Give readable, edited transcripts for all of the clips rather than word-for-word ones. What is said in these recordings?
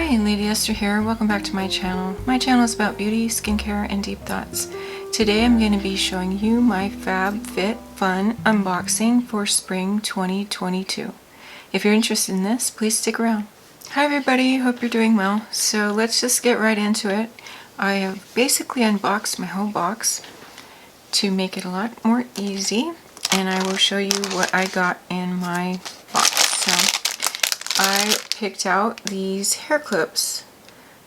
Hi, Lady Esther here. Welcome back to my channel. My channel is about beauty, skincare, and deep thoughts. Today I'm going to be showing you my Fab Fit Fun unboxing for spring 2022. If you're interested in this, please stick around. Hi everybody, hope you're doing well. So let's just get right into it. I have basically unboxed my whole box to make it a lot more easy, and I will show you what I got in my box. So I picked out these hair clips.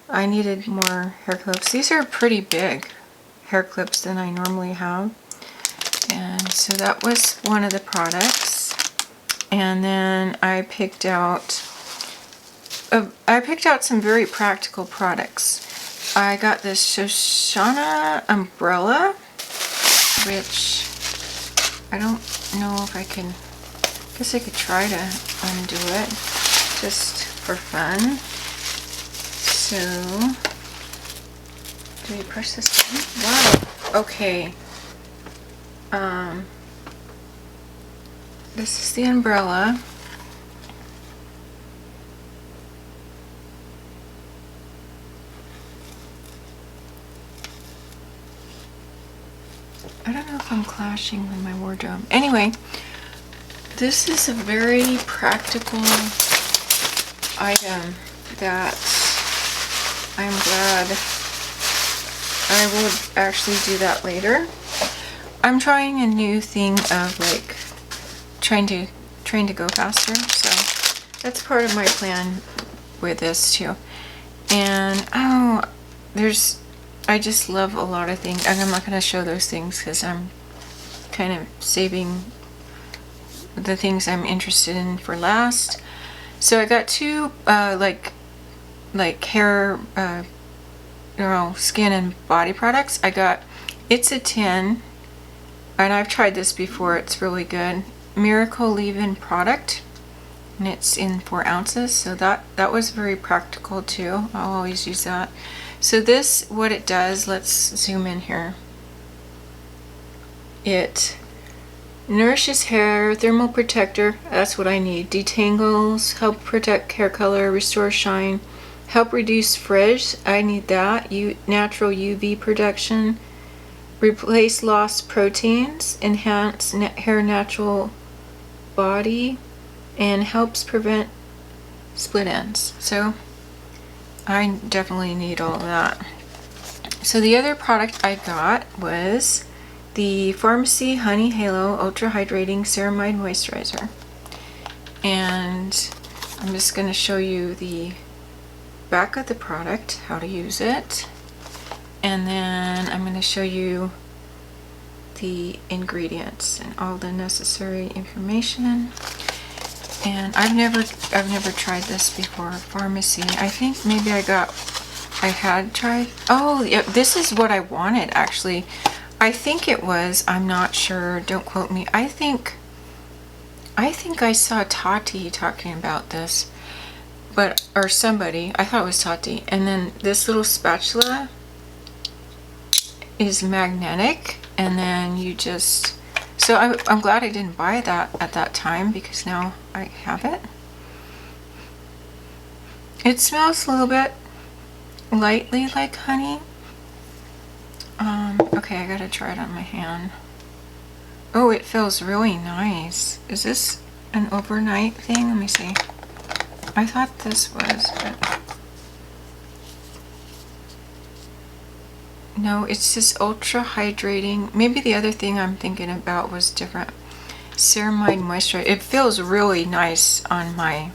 I needed more hair clips. These are pretty big hair clips than I normally have. And so that was one of the products. And then I picked out some very practical products. I got this Shoshana umbrella, which I don't know if I can, I guess I could try to undo it just for fun. So, do we push this button? Wow, okay. This is the umbrella. I don't know if I'm clashing with my wardrobe. Anyway, this is a very practical item that I'm glad I will actually do that later. I'm trying a new thing of like trying to go faster, so that's part of my plan with this too. And I just love a lot of things, and I'm not going to show those things because I'm kind of saving the things I'm interested in for last. So I got two like hair, skin and body products. I got It's a 10, and I've tried this before. It's really good. Miracle Leave-In product, and it's in 4 ounces. So that was very practical too. I'll always use that. So this, what it does, let's zoom in here. It nourishes hair, thermal protector, that's what I need. Detangles, help protect hair color, restore shine, help reduce frizz, I need that. Natural UV protection, replace lost proteins, enhance hair natural body, and helps prevent split ends. So I definitely need all of that. So the other product I got was the Pharmacy Honey Halo Ultra Hydrating Ceramide Moisturizer. And I'm just going to show you the back of the product, how to use it. And then I'm going to show you the ingredients and all the necessary information. And I've never tried this before. Pharmacy. I think maybe I had tried. Oh, yeah, this is what I wanted actually. I think it was, I'm not sure, don't quote me. I think I saw Tati talking about this, or somebody, I thought it was Tati. And then this little spatula is magnetic, and then you just, so I'm glad I didn't buy that at that time, because now I have it. It smells a little bit lightly like honey. Okay, I gotta try it on my hand. Oh, it feels really nice. Is this an overnight thing? Let me see. I thought this was, but no, it's just ultra hydrating. Maybe the other thing I'm thinking about was different. Ceramide moisturizer. It feels really nice on my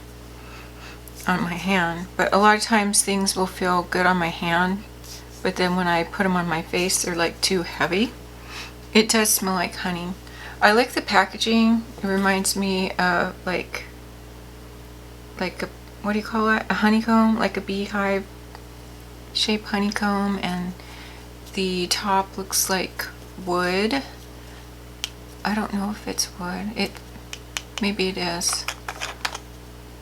hand, but a lot of times things will feel good on my hand, but then when I put them on my face, they're like too heavy. It does smell like honey. I like the packaging. It reminds me of like a, what do you call it? A honeycomb, like a beehive shaped honeycomb, and the top looks like wood. I don't know if it's wood. Maybe it is.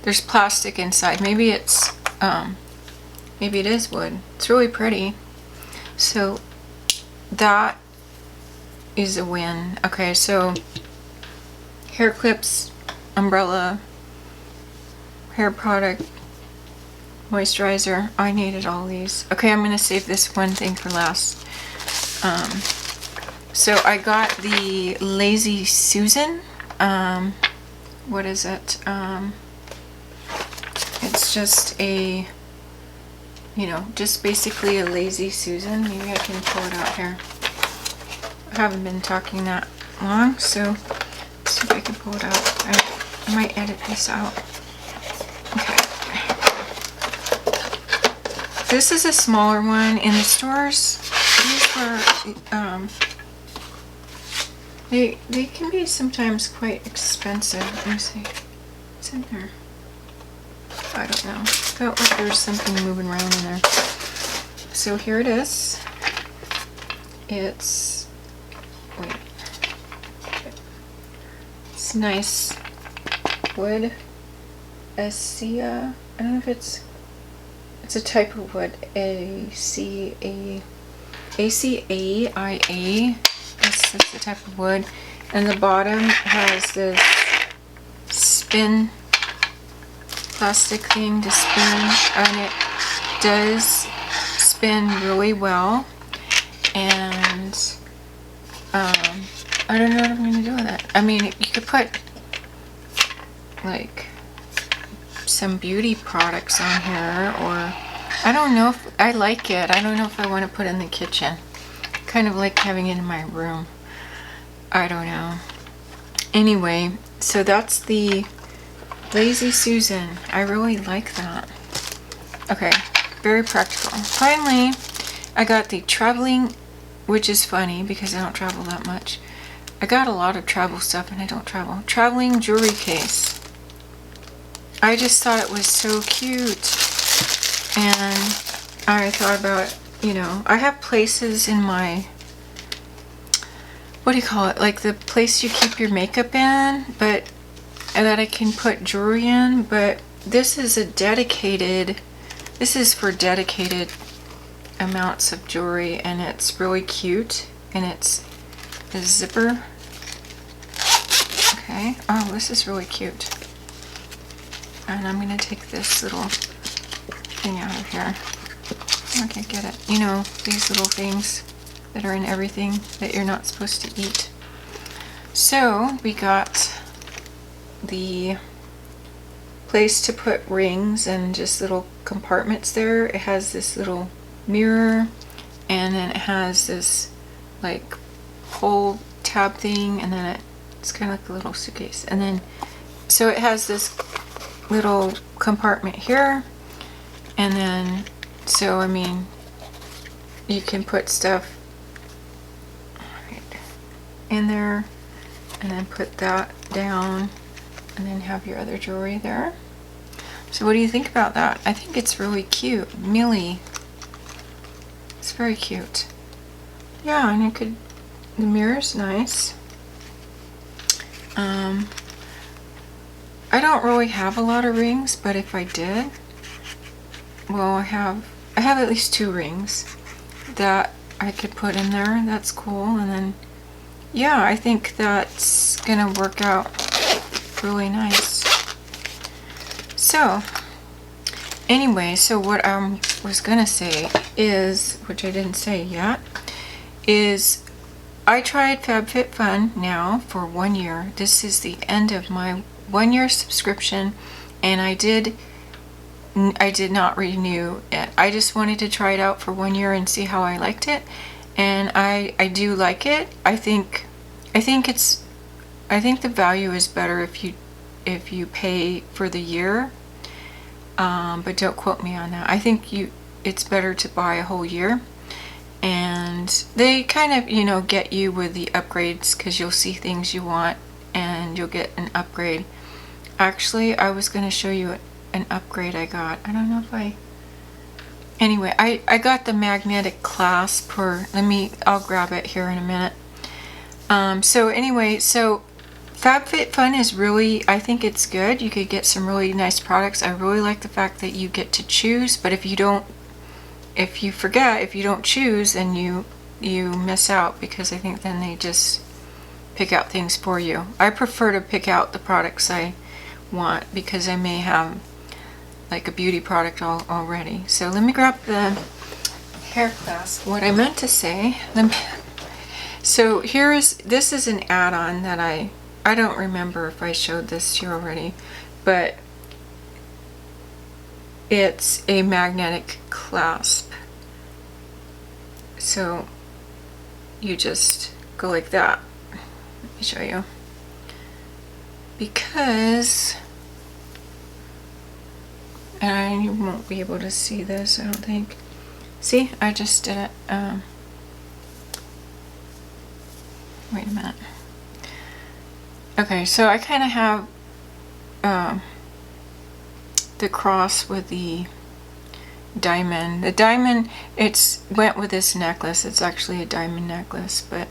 There's plastic inside. Maybe it is wood. It's really pretty. So that is a win. Okay, so hair clips, umbrella, hair product, moisturizer. I needed all these. Okay, I'm gonna save this one thing for last. So I got the Lazy Susan. What is it? It's just a, just basically a Lazy Susan. Maybe I can pull it out here. I haven't been talking that long, so let's see if I can pull it out. I might edit this out. Okay. This is a smaller one. In the stores, these were, they can be sometimes quite expensive. Let me see. What's in there? I don't know. Felt like there's something moving around in there. So here it is. It's, wait. It's nice wood. Acacia. I don't know if it's a type of wood. ACAIA. This is the type of wood. And the bottom has this spin plastic thing to spin, and it does spin really well. And I don't know what I'm going to do with it. I mean, you could put like some beauty products on here, or I don't know if I like it. I don't know if I want to put it in the kitchen. Kind of like having it in my room. I don't know. Anyway, so that's the Lazy Susan. I really like that. Okay, very practical. Finally, I got the traveling, which is funny because I don't travel that much. I got a lot of travel stuff and I don't travel. Traveling jewelry case. I just thought it was so cute. And I thought about, I have places in my, what do you call it? Like the place you keep your makeup in, but that I can put jewelry in. But this is this is for dedicated amounts of jewelry, and it's really cute, and it's a zipper. Okay. Oh, this is really cute. And I'm gonna take this little thing out of here. I can get it. These little things that are in everything that you're not supposed to eat. So we got the place to put rings and just little compartments there. It has this little mirror, and then it has this like whole tab thing, and then it's kind of like a little suitcase. And then so it has this little compartment here, and then so I mean you can put stuff in there, and then put that down, and then have your other jewelry there. So what do you think about that? I think it's really cute. Millie. It's very cute. Yeah, and the mirror's nice. I don't really have a lot of rings, but if I did, well, I have at least 2 rings that I could put in there. That's cool. And then, yeah, I think that's gonna work out really nice. So, anyway, so what I was gonna say is, which I didn't say yet, is I tried Fab Fit Fun now for 1 year. This is the end of my 1-year subscription, and I did not renew it. I just wanted to try it out for 1 year and see how I liked it, and I do like it. I think the value is better if you pay for the year, but don't quote me on that. I think it's better to buy a whole year, and they kind of get you with the upgrades, because you'll see things you want and you'll get an upgrade. Actually, I was going to show you an upgrade I got. I don't know if anyway, I got the magnetic clasp for, I'll grab it here in a minute. So anyway, so Fab Fit Fun is really, I think it's good. You could get some really nice products. I really like the fact that you get to choose, but if you don't choose, then you miss out, because I think then they just pick out things for you. I prefer to pick out the products I want, because I may have like a beauty product already. So let me grab the hair clasp. What I meant to say, so this is an add-on that I don't remember if I showed this to you already, but it's a magnetic clasp. So you just go like that. Let me show you. Because, and you won't be able to see this, I don't think. See, I just did it. Wait a minute. Okay, so I kind of have the cross with the diamond. The diamond, went with this necklace. It's actually a diamond necklace, but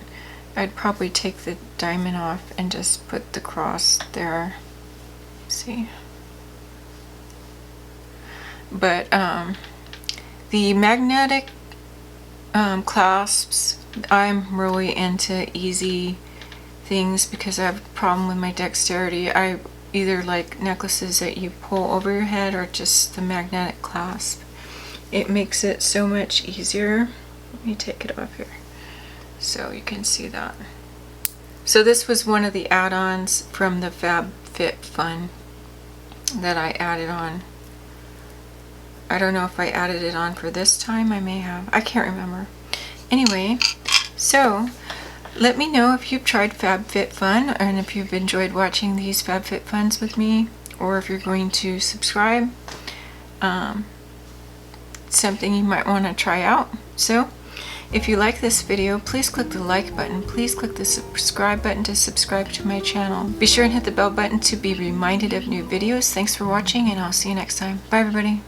I'd probably take the diamond off and just put the cross there. See? But the magnetic clasps, I'm really into easy things because I have a problem with my dexterity. I either like necklaces that you pull over your head or just the magnetic clasp. It makes it so much easier. Let me take it off here so you can see that. So this was one of the add-ons from the Fab Fit Fun that I added on. I don't know if I added it on for this time. I may have. I can't remember. Anyway, so let me know if you've tried Fab Fit Fun and if you've enjoyed watching these Fab Fit Funs with me, or if you're going to subscribe. Something you might want to try out. So if you like this video, please click the like button. Please click the subscribe button to subscribe to my channel. Be sure and hit the bell button to be reminded of new videos. Thanks for watching, and I'll see you next time. Bye everybody.